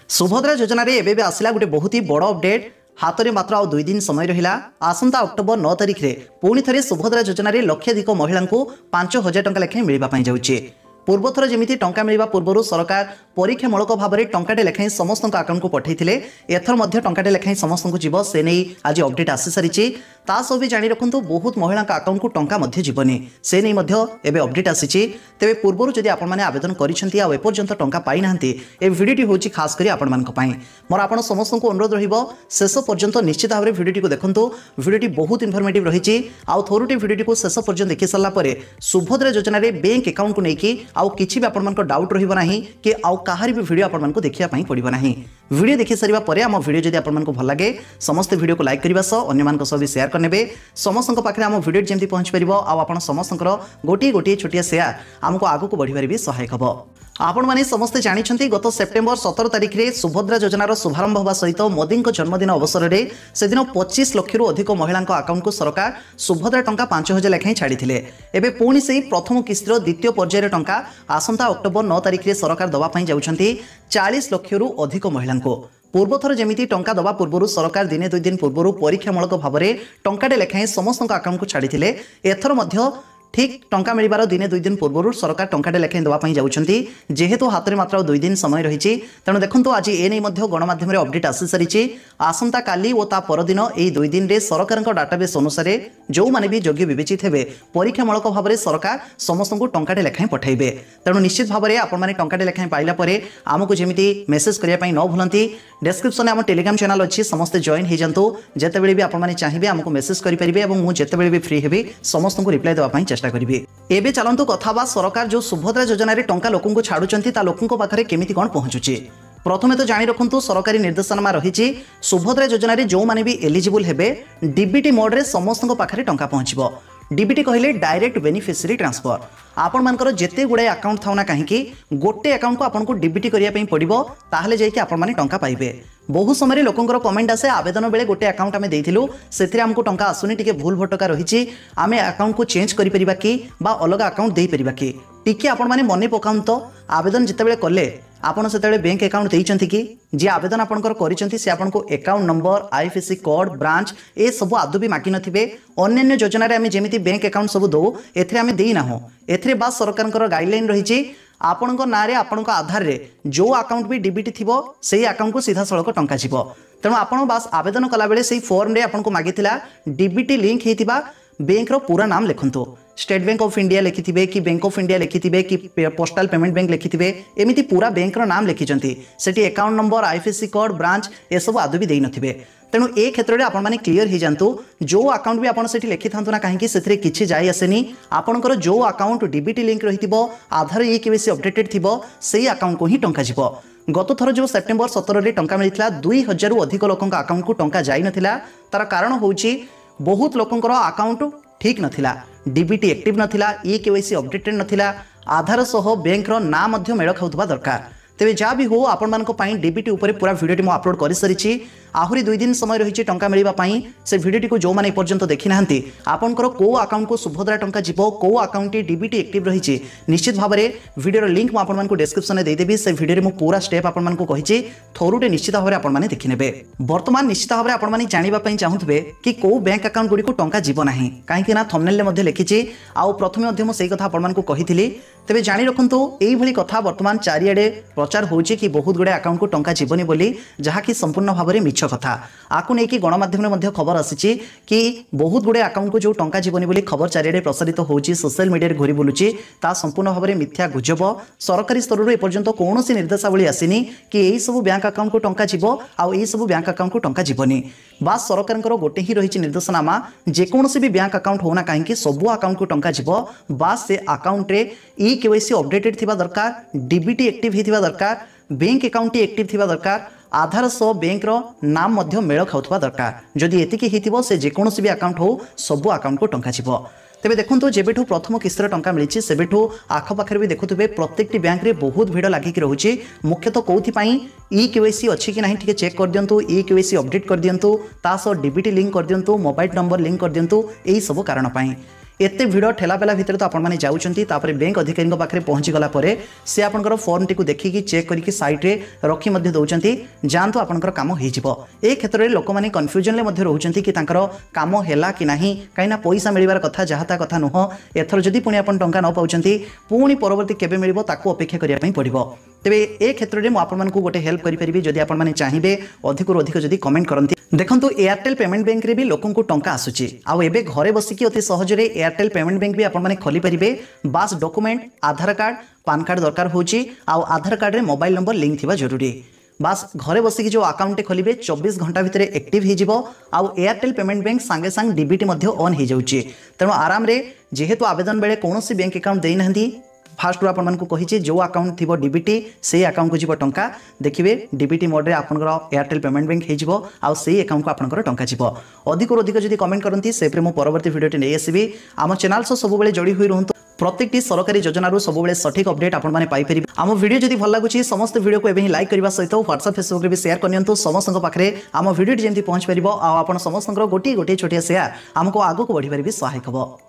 सुभद्रा योजना रे एबे आसला गोटे बहुत ही बड़ अपडेट। हाथ में मात्र 2 दिन समय रहा। आसंता अक्टोबर 9 तारिख में पुणी थे सुभद्रा योजना रे लक्षाधिक महिला 5,000 टंका लेखाएं मिलवाई जाऊँगी। पूर्वथर जमी टंका मिलवा पूर्व सरकार परीक्षामूलक भाव में टंकाटे लेखाएं समस्त अकाउंट को पठाई। एथर टंकाटे लेखाएं समस्त को जीव से नहीं आज अपडेट आसी सारी। तासह भी जाणी रखु बहुत महिला अकाउंट को टंका जीवनी से नहीं एवं अपडेट आसी। तेरे पूर्व जदि आपने आवेदन करपर्यंत टंका पाई ना भिडियो हूँ खास कर मोर आप समस्त को अनुरोध शेष पर्यंत निश्चित भाव में भिडियो को देखूँ। भिडियो बहुत इनफर्मेटिव रही। आउ थोरुटी भिडियो को शेष पर्यंत देखी सारापर सुभद्रा योजना बैंक अकाउंट को लेकिन आउ किसी भी आपको डाउट रहा कि आउ कहार भी भिडियो आपको देखापी पड़ो ना। भिडियो देखि सारा पर आम भिडियो जदि आपको भल लगे समस्त भिडियो को लाइक करने सह अन्य भी शेयर करने समस्त पाखे आम भिडियो जमी पहुँच पार आप समस्त गोटे गोटे छोटिया शेयर आमको आगू बढ़ार भी सहायक हम। आपण माने समस्ते जानी गत सेप्टेम्बर 17 तारिख में सुभद्रा योजनार शुभारंभ होगा सहित मोदी जन्मदिन अवसर में से दिन 25 लाख अधिक महिला अकाउंट को सरकार सुभद्रा टंका 5,000 लेखाएं छाड़ी। एवं पुणी से प्रथम किस्तर द्वितीय पर्यायर टंका आसंता अक्टोबर 9 तारिख में सरकार दवाई जाऊँगी 40 लाख अधिक महिला। पूर्वथर जमी टंका दवा पूर्व सरकार दिने 2 दिन पूर्व परीक्षामूलक भाव में टंकाटे लेखाएं समस्त अकाउंट को छाड़ी। एथर ठीक टंका मिलबार दिने 2 दिन पूर्व सरकार टंकाटे लेखाएं देवाई जाऊँगी। जेहेतु हाथ में मात्र 2 दिन समय रही तेणु देखो आज एने गणमाध्यम अपडेट आसी सारी। आसंता काली और ता परदिन यही 2 दिन में सरकार डाटाबेस अनुसार जो मैंने भी योग्य विवेचित हे परीक्षामूलक भाव में सरकार समस्त को टंकाटे लेखाएं पठाइबे। तेणु निश्चित भाव में आपने टंकाटे लेखाएं पाइला आमको जमी मेसेज करने न भूलती। डिस्क्रिप्शन में आम टेलीग्राम चैनल अच्छी समस्ते जॉइन हो जातु। जितेबाला भी आपने चाहिए आमको मेसेज करेंगे और मुझे जितेबाला भी फ्री हेबी समस्त को रिप्लाई देवाई चेष्टा करी। एबे चलतु कथा सरकार जो सुभद्रा योजना रे टंका लोकों को छाड़ुचंती ता लोकों पाखरे केमिति कोन पहुंचुची। प्रथमे तो जानी रखु सरकारी निर्देशनामा रही सुभद्रा योजना रे जो माने भी एलिजिबल हेबे डीबीटी मोड रे समस्त पाखरे टंका पहुंचबो। डीबीटी कहले डायरेक्ट बेनिफिशियरी ट्रांसफर। आपण मानकर जेते गुड़े अकाउंट थाउना कहीं गोटे अकाउंट को आपको डीबीटी करने पड़ो ताहले जाइए आपण माने टंका पाइबे। बहु समय लोकंर कमेंट आसे आवेदन बेले गोटे अकाउंट आम देइथिलु सेथिरे हमको टंका आसुनी टिके भूल भटका रही आमे अकाउंट को चेंज करि परिबा कि बा अलग अकाउंट दे परिबा कि टिके आपण माने मने पकाउन। तो आवेदन जितेबाला कले आपण सेतेबाला बैंक अकाउंट देइचंती कि जे आवेदन आपनकर करिसंती से आपनको account number IFSC code branch ए सब आदौ भी मागी नथिबे। अन्य योजना रे आमे जेमिति बैंक अकाउंट सब दो एथिरे आमे देई ना हो। एथिरे बा सरकारकर गाइडलाइन रही आपणक ना आपणक आधार रे जो अकाउंट भी डीबीटी थी से अकाउंट को सीधा सड़क टंका जीव। तेणु आपड़ बास आवेदन कला बेले से फॉर्म रे आपको मागिथिला डीबीटी लिंक होइतिबा बैंक रो पूरा नाम लिखंतु। स्टेट बैंक ऑफ इंडिया लिखिथिबे कि बैंक ऑफ इंडिया लिखिथिबे कि पोस्टल पेमेंट बैंक लिखिथिबे एमिति पूरा बैंक रो नाम लिखिचंती। सेठी account number IFSC code branch ए सब आदौ भी देई नथिबे। तेणु ए क्षेत्र में आपण माने क्लियर हो जातु जो अकाउंट भी आपन सेठी लिखि थांतु ना कहीं से किछि जाई आसेनी। आपनकर जो अकाउंट डीबीटी लिंक रहितिबो आधार ई केवाईसी अपडेटेड थिबो सेही अकाउंट को ही टंका जीवो। गत थर जो सेप्टेम्बर 17 रे टंका मिलता 2,000 रु अधिक लोकंक अकाउंट को टंका जाई नथिला। तार कारण होउची बहुत लोकंकर अकाउंट ठीक नथिला, डीबीटी एक्टिव नथिला, ई केवाईसी अपडेटेड नथिला, आधार सह बैंक रो नाम मध्य मेल खाउथबा दरकार। तेज जहाँ भी हो आपण मान डीबीटी उपर पूरा भिडियो मुझे अपलोड कर सारी। आहरी 2 दिन समय रही टंका मिलवाई से भिडियो को जो मैंने पर्यंत देखी ना आपंकर को अकाउंट को सुभद्रा टंका जीव को अकाउंट डीबीटी एक्टिव रही निश्चित भाव में भिडियो लिंक मुझे डिस्क्रिप्शन में देदेवी। से भिडियो में पूरा स्टेप आपको कही थोरुटे निश्चित भाव में आपने देखने। बर्तमान निश्चित भाव में आपने जानवाई चाहूबे कि कौ बैंक अकाउंट गुड़ी टंका जीव ना कहीं थंबनेल लिखी आउ प्रथम मुझे कथा आपको कही। तेज जाणी रखु यही कथा बर्तमान चारिआडे प्रचार होची कि बहुत गुड़े अकाउंट को टंका जीवनी बोली जहाँकि संपूर्ण भाव में मिछ कथा। आपको लेकिन गणमाध्यम में खबर आसी कि बहुत गुड़े अकाउंट को जो टंका जीवनी बोली खबर चारिआडे प्रसारित होची सोशल मीडिया घूरी बुलूची ता संपूर्ण भाव में मिथ्या गुजब। सरकारी स्तर एपर्यंत कौन निर्देशावली आसीनी कि यही सब बैंक अकाउंट को टंका जीव आउ यही सब बैंक अकाउंट को टंका जीवनी। बास सरकार गोटे ही रही निर्देशनामा जेकोसी भी बैंक अकाउंट होना कहीं सबू अकाउंट को टंका जीव। बास से अकाउंट रे ई केवाईसी अपडेटेड थिबा दरकार, डीबीटी एक्टिव हिथिबा दरकार, बैंक अकाउंट एक्टिव थिबा दरकार, आधार सह बैंक रो नाम मध्य मेल खाउथबा दरकार। जदि एतिकी हिथिबो से जेकोसी भी अकाउंट हो सबू अकाउंट को टंका जीव। तेज देखो जेबेठू प्रथम किस्तर टंका मिली सेबेठू आखपाखे भी देखुए प्रत्येक बैंक रे बहुत भिड़ लगिक रोचे। मुख्यतः कौन ई केवाईसी अच्छी कि ना टे चेक कर दिंतु, ई केवाईसी अपडेट कर दिंतु, ता सह डीबीटी लिंक कर दिंतु, मोबाइल नंबर लिंक कर दिंतु, यही सब कारण। एते भिड़ ठेलापेला भितर तो आपण मैंने जाऊँच बैंक अधिकारी पाखे पहुँची गला सी आपंकर फॉर्म टी देखिकी चेक करके साइड्रे रखी दौरान जातु आपंकर कम हो क्षेत्र में लोक मैंने कन्फ्यूजन में रोचे कि कम है कि ना कहीं पैसा मिलवार कथा जहाँ कथा नुह एथर जदि पुणी आप टंका न पाँच पुणी परवर्ती केबे मिलिबो ताकू अपेक्षा करने पड़ो तेबे ए क्षेत्र में मुझे गोटे हेल्प करेंगे जदि आपने चाहिए अधिक अधिक जदि कमेंट करती देखो एयरटेल पेमेंट बैंक रे भी लोक टंका आसूची आउ एबे घरे बसिकी अति सहजरे एयरटेल पेमेंट बैंक भी आपने खोली पारे बास डॉक्यूमेंट आधार कार्ड पान कार्ड दरकार होची आउ आधार कार्ड रे मोबाइल नंबर लिंक थिबा जरूरी बास घरे बसिकी जो अकाउंट खोलिबे 24 घंटा भितर एक्टिव हो जिवो आउ एयरटेल पेमेंट बैंक सांगे सांग डीबीटी मध्य ऑन हो जाउची तेणु आराम रे जेहेतु आवेदन बेले कौनसी बैंक अकाउंट देई नहंती फास्ट आपको कही जो अकाउंट थी डीबीटी से अकाउंट को जीव टंका देखिए डीबीटी मोड में आपंकर एयरटेल पेमेंट बैंक हो अकाउंट को आपंकर टंका जीव अधिक अधिक जब कमेंट करती से परवर्ती भिडियो नहीं आसबि आम चैनल सह सब जोड़ी हुई रुहतु प्रत्येक सरकारी योजनार सब सठिक अपडेट आपने पाइपर आम वीडियो जब भल लगुच समस्त वीडियो को लाइक करने सहित व्हाट्सएप फेसबुक भी शेयर करनी समस्त पाखे आम वीडियो जमी पहुँच पार आप समस्त गोटे गोटे छोटिया शेयर आमको आगक बढ़िबार भी सहायक हम।